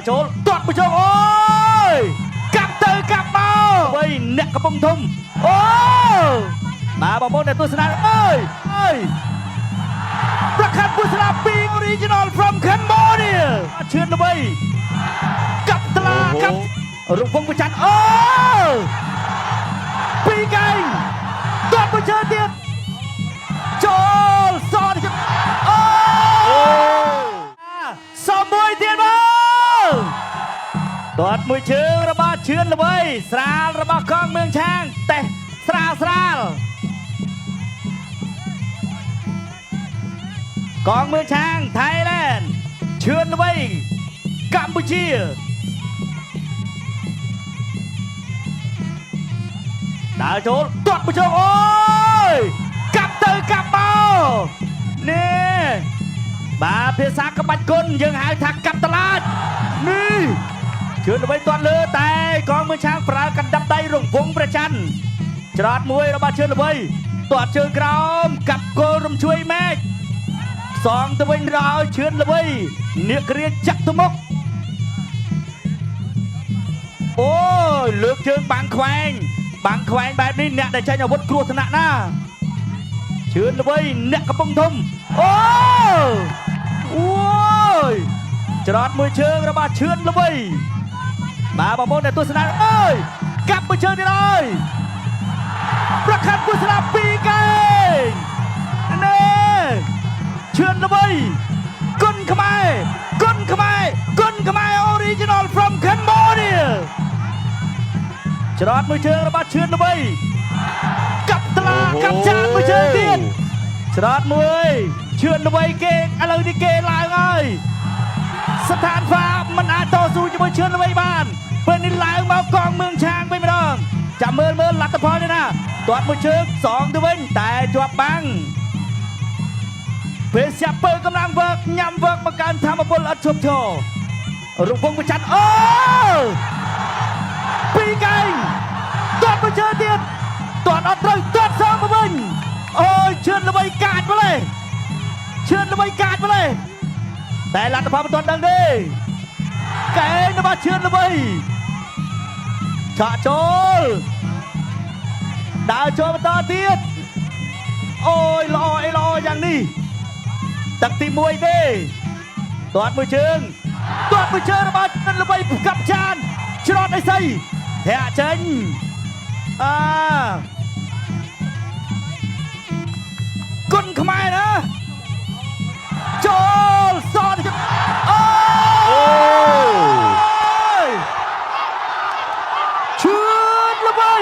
đã trốn toàn một chỗ ôi cặp từ cặp bao vậy nẹt cái bông thùng ô mà bảo môn này tôi sẽ nói ơi ơi Prakan Pusra Ping original from Cambodia ឈឿនល្បីកាប់ត្លាកាប់រង្វង់ប្រច័ណ្ឌអូពីរកែងទាត់មួយជើងទៀតចូលសតអូសមមួយទៀតបងទាត់មួយជើងរបស់ឈឿនល្បីស្រាលរបស់កងមឿងឆាងតេះស្រាលស្រាលកងមឿងឆាងថៃឡែនឈឿនល្បីកម្ពុជាដើរចូលទាត់មួយជើងអូយកាប់ទៅកាប់មកនេះបាទភាសាក្បាច់គុណយើងហៅថាកាប់តឡាចនេះឈឿនល្បីទាត់លើតែកងមឿងឆាងប្រើកណ្ដាប់ដៃរង្វង់ប្រច័ណ្ឌច្រត់មួយរបស់ឈឿនល្បីទាត់ជើងក្រោមកាប់គល់រំជួយមេឃសងទៅវិញរឲ្យឈឿនល្បីនាគរាចាក់ទៅមុខអូយលើកជើងបាំងខ្វែងបែបនេះអ្នកដែលចាញ់អាវុធគ្រោះថ្នាក់ណាឈឿនល្បីអ្នកកំពុងធំអូយច្រត់មួយជើងរបស់ឈឿនល្បីបាទបងប្អូនដែលទស្សនាអើយកាប់មួយជើងទៀតអើយប្រខាត់ពុស្រាពីរកែងនេះឈឿនល្បីគុណខ្មែរ original from Cambodia ច្រត់មួយជើងរបស់ឈឿនល្បីកាប់ត្លាកាប់ចានមួយជើងទៀតច្រត់មួយឈឿនល្បីគេឥឡូវនេះគេឡើងហើយស្ថានភាពមិនអាចតស៊ូជាមួយឈឿនល្បីបានពេលនេះឡើងមកកងមឿងឆាងវិញម្ដងចាំមើលលទ្ធផលនេះណាទាត់មួយជើងសងទៅវិញតែជាប់បាំងពេលស្រាប់ពើកម្លាំងវើកញ៉ាំវើកបង្កើនធម៌ពលឥតឈប់ឈររង្វង់ប្រច័ណ្ឌអូពីរកែងទាត់មួយជើងទៀតទាត់អត់ត្រូវទាត់សងទៅវិញអូយឈឿនល្បីកាចម្លេះតែលទ្ធផលមិនទាន់ដឹងទេកែងរបស់ឈឿនល្បីឆាក់ចូលដើរចូលបន្តទៀតអូយល្អយ៉ាងនេះទឹកទី1ទេទាត់មួយជើងរបស់ឈឿនល្បីកាប់ចានច្រត់អីសីធាក់ចេញគុណខ្មែរណាចូលសតអូឈឿនល្បី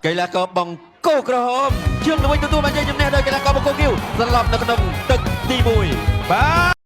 កីឡាករបង្គោលក្រហមឈឿនល្បីទទួលបានជ័យជំនះដោយកីឡាករបង្គោលគីវស្លាប់នៅក្នុងទឹកទី1បាទ